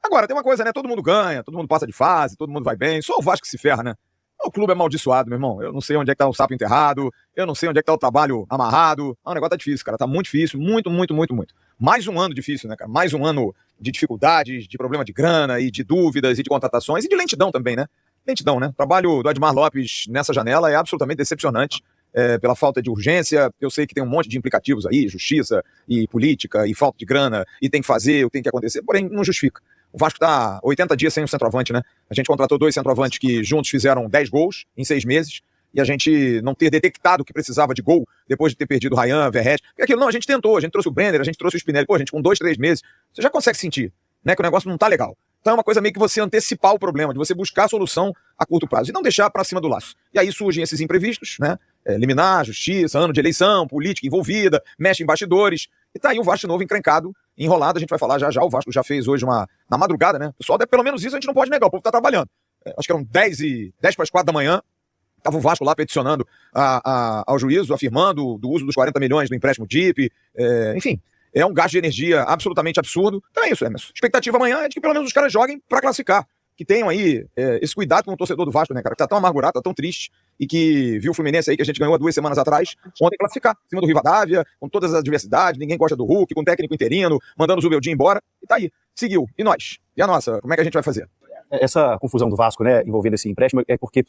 Agora, tem uma coisa, né? Todo mundo ganha, todo mundo passa de fase, todo mundo vai bem. Só o Vasco que se ferra, né? O clube é amaldiçoado, meu irmão. Eu não sei onde é que tá o sapo enterrado, eu não sei onde é que tá o trabalho amarrado. O negócio tá difícil, cara. Tá muito difícil, muito, muito, muito, muito. Mais um ano difícil, né, cara? Mais um ano de dificuldades, de problema de grana e de dúvidas e de contratações e de lentidão também, né? Lentidão, né? O trabalho do Admar Lopes nessa janela é absolutamente decepcionante. Pela falta de urgência, eu sei que tem um monte de implicativos aí, justiça e política e falta de grana, e tem que fazer, o que tem que acontecer, porém não justifica. O Vasco está 80 dias sem um centroavante, né? A gente contratou 2 centroavantes que juntos fizeram 10 gols em 6 meses, e a gente não ter detectado que precisava de gol depois de ter perdido o Ryan, Verratti. Porque aquilo, não, a gente tentou, a gente trouxe o Brenner, a gente trouxe o Spinelli. Pô, a gente com 2, 3 meses, você já consegue sentir, né, que o negócio não tá legal. Então é uma coisa meio que você antecipar o problema, de você buscar a solução a curto prazo e não deixar para cima do laço. E aí surgem esses imprevistos, né? Liminar, justiça, ano de eleição, política envolvida, mexe em bastidores. E tá aí o Vasco de novo encrencado, enrolado, a gente vai falar já já. O Vasco já fez hoje na madrugada, né? Pessoal, pelo menos isso a gente não pode negar, o povo tá trabalhando. Acho que eram 10 para as 4 da manhã. Tava o Vasco lá peticionando ao juízo, afirmando do uso dos 40 milhões do empréstimo DIP, enfim. É um gasto de energia absolutamente absurdo. Então é isso, Emerson. Expectativa amanhã é de que pelo menos os caras joguem para classificar. Que tenham aí esse cuidado com o torcedor do Vasco, né, cara? Que tá tão amargurado, tá tão triste. E que viu o Fluminense aí, que a gente ganhou há 2 semanas atrás, ontem classificar. Em cima do Rivadavia, com todas as adversidades, ninguém gosta do Hulk, com o técnico interino, mandando o Zubeldia embora. E tá aí. Seguiu. E nós? E a nossa? Como é que a gente vai fazer? Essa confusão do Vasco, né, envolvendo esse empréstimo, é porque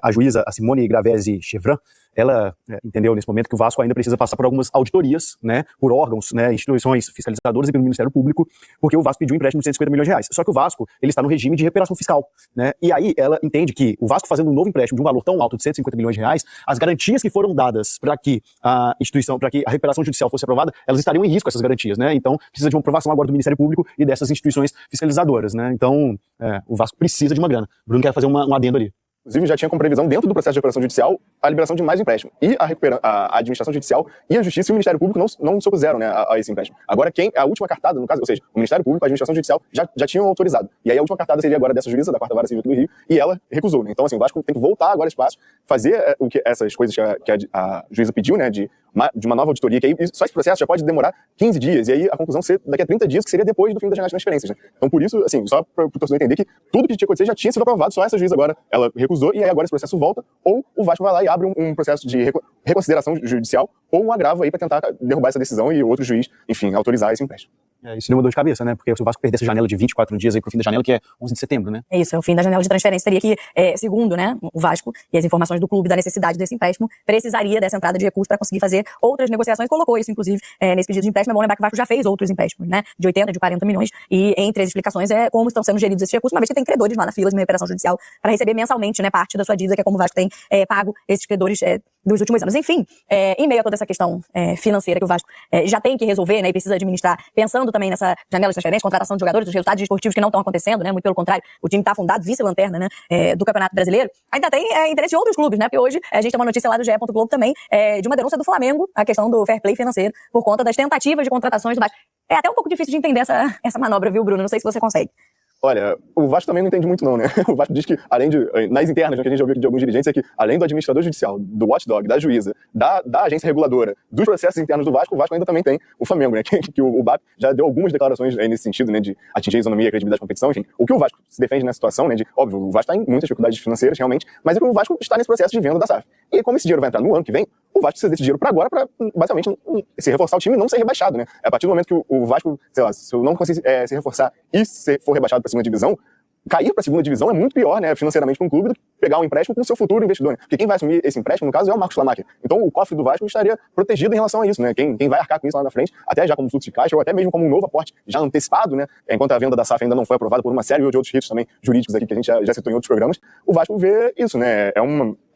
a juíza, a Simone Gravesi Chevran, ela entendeu nesse momento que o Vasco ainda precisa passar por algumas auditorias, né, por órgãos, né, instituições fiscalizadoras e pelo Ministério Público, porque o Vasco pediu um empréstimo de 150 milhões de reais. Só que o Vasco, ele está no regime de recuperação fiscal, né, e aí ela entende que o Vasco fazendo um novo empréstimo de um valor tão alto de 150 milhões de reais, as garantias que foram dadas para que a instituição, para que a recuperação judicial fosse aprovada, elas estariam em risco, essas garantias, né, então precisa de uma aprovação agora do Ministério Público e dessas instituições fiscalizadoras, né, então o Vasco precisa de uma grana. O Bruno quer fazer um adendo ali. Inclusive, já tinha como previsão, dentro do processo de recuperação judicial, a liberação de mais empréstimo. E a administração judicial e a justiça e o Ministério Público não se opuseram, né, a esse empréstimo. Agora, a última cartada, no caso, ou seja, o Ministério Público e a administração judicial já tinham autorizado. E aí a última cartada seria agora dessa juíza, da 4ª Vara Civil do Rio, e ela recusou, né? Então, assim, o Vasco tem que voltar agora esse passo, fazer essas coisas que a juíza pediu, né, de uma nova auditoria, que aí só esse processo já pode demorar 15 dias, e aí a conclusão ser daqui a 30 dias, que seria depois do fim das janelas de transferências, né? Então, por isso, assim, só para o torcedor entender que tudo que tinha acontecido já tinha sido aprovado, só essa juíza agora, ela recusou, e aí agora esse processo volta, ou o Vasco vai lá e abre um processo de reconsideração judicial, ou um agravo aí para tentar derrubar essa decisão e outro juiz, enfim, autorizar esse empréstimo. Isso seria uma dor de cabeça, né? Porque se o Vasco perder essa janela de 24 dias aí pro fim da janela, que é 11 de setembro, né? É isso, é o fim da janela de transferência. Teria que, segundo, né, o Vasco e as informações do clube da necessidade desse empréstimo, precisaria dessa entrada de recursos para conseguir fazer outras negociações. Colocou isso, inclusive, nesse pedido de empréstimo. É bom lembrar que o Vasco já fez outros empréstimos, né? De 80, de 40 milhões. E entre as explicações é como estão sendo geridos esses recursos, uma vez que tem credores lá na fila de uma recuperação judicial para receber mensalmente, né, parte da sua dívida, que é como o Vasco tem pago esses credores dos últimos anos. Enfim, em meio a toda essa questão financeira que o Vasco já tem que resolver, né, e precisa administrar, pensando também nessa janela de transferência, contratação de jogadores, dos resultados esportivos que não estão acontecendo, né, muito pelo contrário, o time está afundado, vice-lanterna, né, do Campeonato Brasileiro, ainda tem interesse de outros clubes, né, porque hoje a gente tem uma notícia lá do GE. Globo também, de uma denúncia do Flamengo, a questão do fair play financeiro, por conta das tentativas de contratações do Vasco. É até um pouco difícil de entender essa manobra, viu, Bruno? Não sei se você consegue. Olha, o Vasco também não entende muito não, né? O Vasco diz que, além de, nas internas, né, que a gente já ouviu de alguns dirigentes, é que, além do administrador judicial, do watchdog, da juíza, da agência reguladora, dos processos internos do Vasco ainda também tem o Flamengo, né? Que o BAP já deu algumas declarações aí nesse sentido, né? De atingir a isonomia, a credibilidade da competição, enfim. O que o Vasco se defende nessa situação, né? Óbvio, o Vasco está em muitas dificuldades financeiras, realmente, mas é que o Vasco está nesse processo de venda da SAF. E como esse dinheiro vai entrar no ano que vem, o Vasco precisa desse dinheiro para agora, para basicamente se reforçar o time e não ser rebaixado, né? A partir do momento que o Vasco, sei lá, se eu não conseguir se reforçar e se for rebaixado para a segunda divisão, cair para a segunda divisão é muito pior, né, financeiramente para um clube do que pegar um empréstimo com o seu futuro investidor, né? Porque quem vai assumir esse empréstimo, no caso, é o Marcos Lamacher. Então o cofre do Vasco estaria protegido em relação a isso, né? Quem vai arcar com isso lá na frente, até já como fluxo de caixa ou até mesmo como um novo aporte já antecipado, né? Enquanto a venda da SAF ainda não foi aprovada por uma série de outros ritos também jurídicos aqui que a gente já citou em outros programas, o Vasco vê isso, né?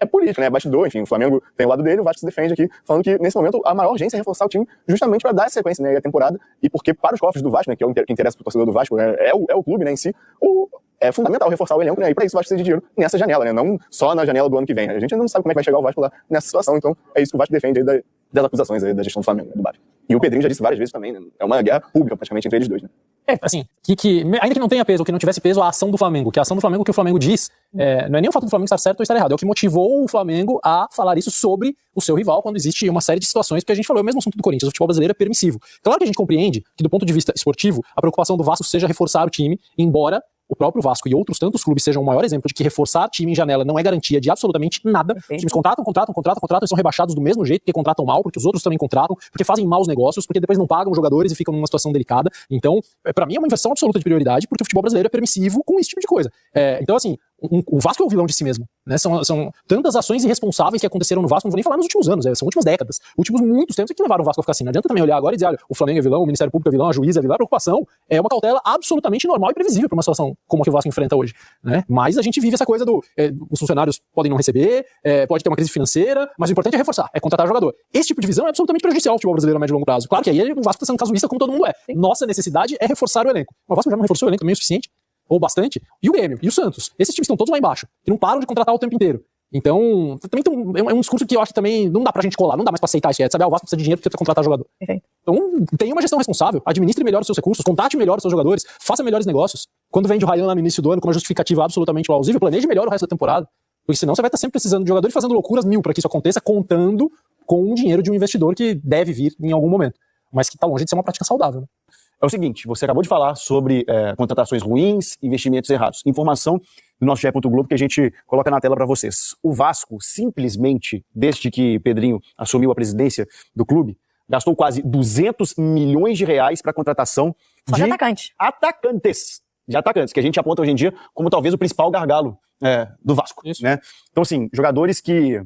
É político, né? É bastidor, enfim, o Flamengo tem o lado dele, o Vasco se defende aqui, falando que nesse momento a maior urgência é reforçar o time justamente para dar essa sequência, né, a temporada, e porque para os cofres do Vasco, né, que é o que interessa para o torcedor do Vasco, né, é o clube, né, em si, é fundamental reforçar o elenco, né, e para isso o Vasco precisa de dinheiro nessa janela, né, não só na janela do ano que vem. A gente não sabe como é que vai chegar o Vasco lá nessa situação, então é isso que o Vasco defende aí das acusações aí da gestão do Flamengo, né, do BAP. E o Pedrinho já disse várias vezes também, né, é uma guerra pública praticamente entre eles dois, né. Assim, ainda que não tenha peso, ou que não tivesse peso, a ação do Flamengo, que a ação do Flamengo, o que o Flamengo diz, não é nem o fato do Flamengo estar certo ou estar errado, é o que motivou o Flamengo a falar isso sobre o seu rival, quando existe uma série de situações, porque a gente falou, é o mesmo assunto do Corinthians, o futebol brasileiro é permissivo. Claro que a gente compreende que, do ponto de vista esportivo, a preocupação do Vasco seja reforçar o time, embora o próprio Vasco e outros tantos clubes sejam o maior exemplo de que reforçar time em janela não é garantia de absolutamente nada. Os times contratam e são rebaixados do mesmo jeito, porque contratam mal, porque os outros também contratam, porque fazem maus negócios, porque depois não pagam os jogadores e ficam numa situação delicada. Então, pra mim é uma inversão absoluta de prioridade, porque o futebol brasileiro é permissivo com esse tipo de coisa. Então, assim, o Vasco é o vilão de si mesmo, né? São tantas ações irresponsáveis que aconteceram no Vasco, não vou nem falar nos últimos anos, são últimas décadas, últimos muitos tempos que levaram o Vasco a ficar assim. Não adianta também olhar agora e dizer, olha, o Flamengo é vilão, o Ministério Público é vilão, a juíza é vilão. A preocupação é uma cautela absolutamente normal e previsível para uma situação como a que o Vasco enfrenta hoje, né? Mas a gente vive essa coisa os funcionários podem não receber, pode ter uma crise financeira, mas o importante é reforçar, é contratar jogador. Esse tipo de visão é absolutamente prejudicial ao futebol brasileiro a médio e longo prazo. Claro que aí o Vasco está sendo casuísta como todo mundo é. Sim. Nossa necessidade é reforçar o elenco. O Vasco já não reforçou o elenco também o suficiente, ou bastante, e o Grêmio, e o Santos. Esses times estão todos lá embaixo, que não param de contratar o tempo inteiro. Então, também é um discurso que eu acho que também não dá pra gente colar, não dá mais pra aceitar isso, sabe? O Vasco precisa de dinheiro porque precisa contratar jogador. Perfeito. Então, tenha uma gestão responsável, administre melhor os seus recursos, contate melhor os seus jogadores, faça melhores negócios. Quando vende o Ryan lá no início do ano com uma justificativa absolutamente plausível, planeje melhor o resto da temporada. Porque senão você vai estar sempre precisando de jogador e fazendo loucuras mil pra que isso aconteça, contando com o dinheiro de um investidor que deve vir em algum momento. Mas que tá longe de ser uma prática saudável, né? É o seguinte, você acabou de falar sobre contratações ruins, investimentos errados. Informação do nosso GE. Globo que a gente coloca na tela para vocês. O Vasco, simplesmente, desde que Pedrinho assumiu a presidência do clube, gastou quase 200 milhões de reais para a contratação de atacantes, que a gente aponta hoje em dia como talvez o principal gargalo do Vasco. Né? Então, assim, jogadores que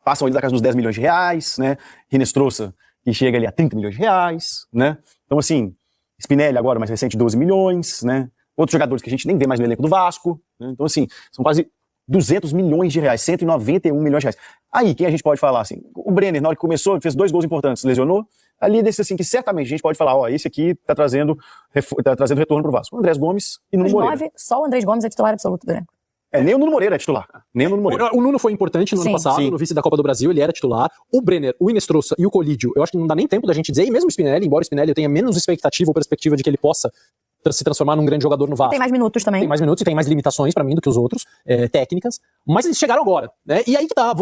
passam ali da casa dos 10 milhões de reais, né? Rinestrosa, que chega ali a 30 milhões de reais, né? Então, assim, Spinelli agora, mais recente, 12 milhões, né? Outros jogadores que a gente nem vê mais no elenco do Vasco, né? Então, assim, são quase 200 milhões de reais, 191 milhões de reais. Aí, quem a gente pode falar, assim? O Brenner, na hora que começou, fez 2 gols importantes, lesionou. Ali, desse assim, que certamente a gente pode falar, esse aqui tá trazendo retorno pro Vasco. O Andrés Gomes e Nuno Moreira. Só o Andrés Gomes é titular absoluto do elenco. Nem o Nuno Moreira é titular. Nem o Nuno Moreira. O Nuno foi importante no ano passado, no vice da Copa do Brasil, ele era titular. O Brenner, o Inestrosa e o Colídio, eu acho que não dá nem tempo da gente dizer, e mesmo o Spinelli, embora o Spinelli tenha menos expectativa ou perspectiva de que ele possa se transformar num grande jogador no Vasco. Tem mais minutos também. Tem mais minutos e tem mais limitações pra mim do que os outros, técnicas, mas eles chegaram agora, né? E aí que tá,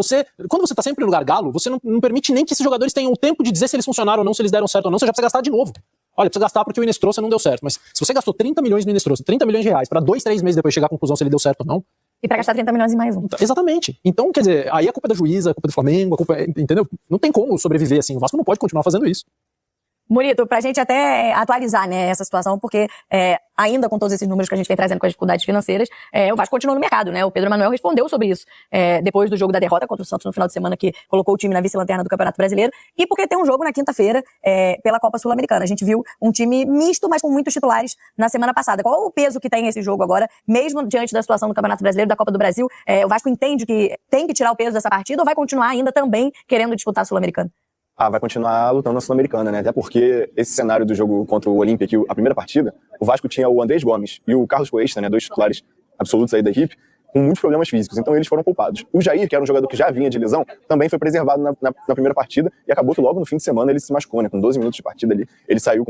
quando você tá sempre no lugar galo, você não permite nem que esses jogadores tenham o tempo de dizer se eles funcionaram ou não, se eles deram certo ou não, você já precisa gastar de novo. Olha, precisa gastar porque o Inestrosa não deu certo, mas se você gastou 30 milhões no Inestrosa, 30 milhões de reais, pra 2, 3 meses depois chegar à conclusão se ele deu certo ou não. E pra gastar 30 milhões em mais um. Exatamente. Então, quer dizer, aí a culpa é da juíza, a culpa é do Flamengo, entendeu? Não tem como sobreviver assim, o Vasco não pode continuar fazendo isso. Murito, pra gente até atualizar, né, essa situação, porque ainda com todos esses números que a gente vem trazendo com as dificuldades financeiras, o Vasco continua no mercado, né? O Pedro Manuel respondeu sobre isso depois do jogo da derrota contra o Santos no final de semana, que colocou o time na vice-lanterna do Campeonato Brasileiro, e porque tem um jogo na quinta-feira pela Copa Sul-Americana. A gente viu um time misto, mas com muitos titulares na semana passada. Qual o peso que tem esse jogo agora, mesmo diante da situação do Campeonato Brasileiro, da Copa do Brasil? O Vasco entende que tem que tirar o peso dessa partida ou vai continuar ainda também querendo disputar a Sul-Americana? Vai continuar lutando na Sul-Americana, né? Até porque esse cenário do jogo contra o Olímpia, que a primeira partida, o Vasco tinha o Andrés Gomes e o Carlos Cuesta, né? 2 titulares absolutos aí da equipe, com muitos problemas físicos. Então eles foram poupados. O Jair, que era um jogador que já vinha de lesão, também foi preservado na primeira partida e acabou que logo no fim de semana ele se machucou, né? Com 12 minutos de partida ali, ele saiu com